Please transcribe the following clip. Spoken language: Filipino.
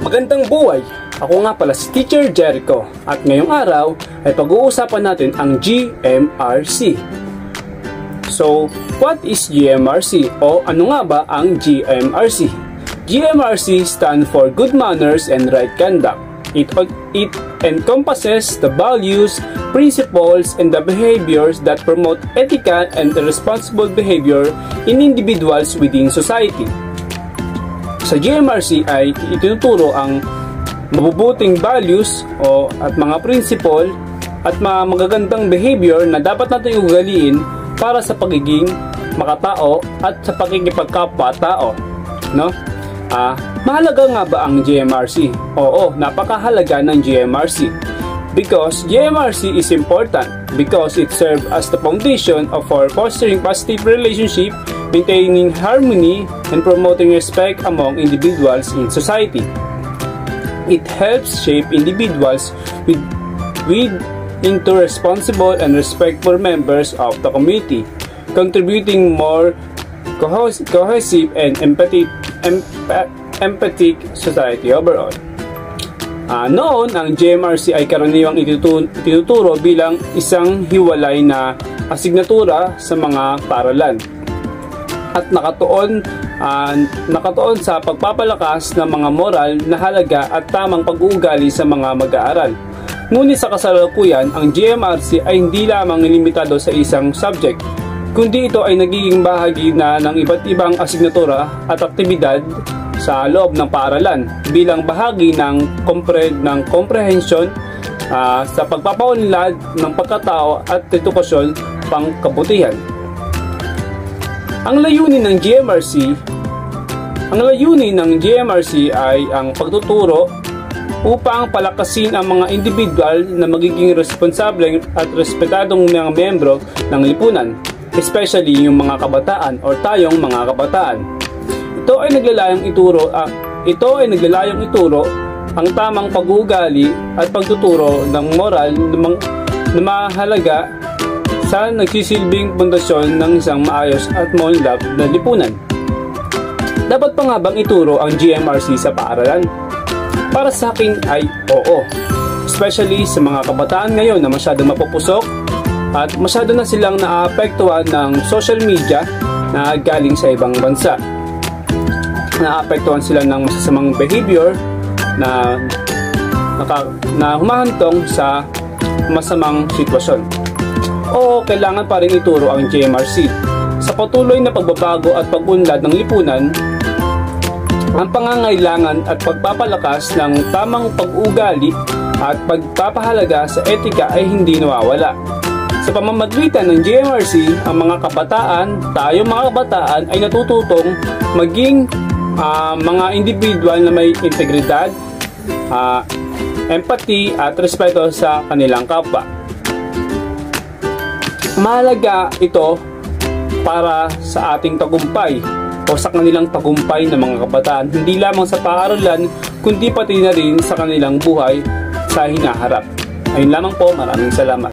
Magandang buhay! Ako nga pala si Teacher Jericho at ngayong araw ay pag-uusapan natin ang GMRC. So, what is GMRC o ano nga ba ang GMRC? GMRC stands for Good Manners and Right Conduct. It encompasses the values, principles, and the behaviors that promote ethical and responsible behavior in individuals within society. Sa GMRC ay itinuturo ang mabubuting values at mga principle at mga magagandang behavior na dapat natin ugaliin para sa pagiging makatao at sa pagkikipagkapwa-tao, no? Mahalaga nga ba ang GMRC? Oo, napakahalaga ng GMRC. Because GMRC is important because it serves as the foundation for fostering positive relationship, maintaining harmony, and promoting respect among individuals in society. It helps shape individuals into responsible and respectful members of the community, contributing more cohesive and empathic society overall. Noon, ang GMRC ay karaniwang itinuturo bilang isang hiwalay na asignatura sa mga paaralan at nakatuon sa pagpapalakas ng mga moral na halaga at tamang pag-uugali sa mga mag-aaral. Ngunit sa kasalukuyan, ang GMRC ay hindi lamang limitado sa isang subject, kundi ito ay nagiging bahagi na ng iba't ibang asignatura at aktibidad sa loob ng paaralan bilang bahagi ng comprehension sa pagpapaunlad ng pagkatao at edukasyon pangkabutihan. Ang layunin ng GMRC ay ang pagtuturo upang palakasin ang mga individual na magiging responsable at respetadong mga membro ng lipunan, especially yung mga kabataan o tayong mga kabataan. Ito ay naglalayong ituro ang tamang pag-uugali at pagtuturo ng moral na mahalaga sa nagsisilbing pundasyon ng isang maayos at maunlad na lipunan. Dapat pa nga bang ituro ang GMRC sa paaralan? Para sa akin ay oo. Especially sa mga kabataan ngayon na masyadong mapupusok at masyado na silang naapektuhan ng social media na galing sa ibang bansa. Naapektuhan sila ng masasamang behavior na humahantong sa masamang sitwasyon. Oo, kailangan pa rin ituro ang GMRC. Sa patuloy na pagbabago at pag-unlad ng lipunan, ang pangangailangan at pagpapalakas ng tamang pag-uugali at pagpapahalaga sa etika ay hindi nawawala. Sa pamamagitan ng GMRC, ang mga kabataan ay natututong maging mga individual na may integridad, empathy at respeto sa kanilang kapwa. Mahalaga ito para sa ating tagumpay o sa kanilang tagumpay ng mga kabataan, hindi lamang sa paaralan kundi pati na rin sa kanilang buhay sa hinaharap. Ayun lamang po, maraming salamat.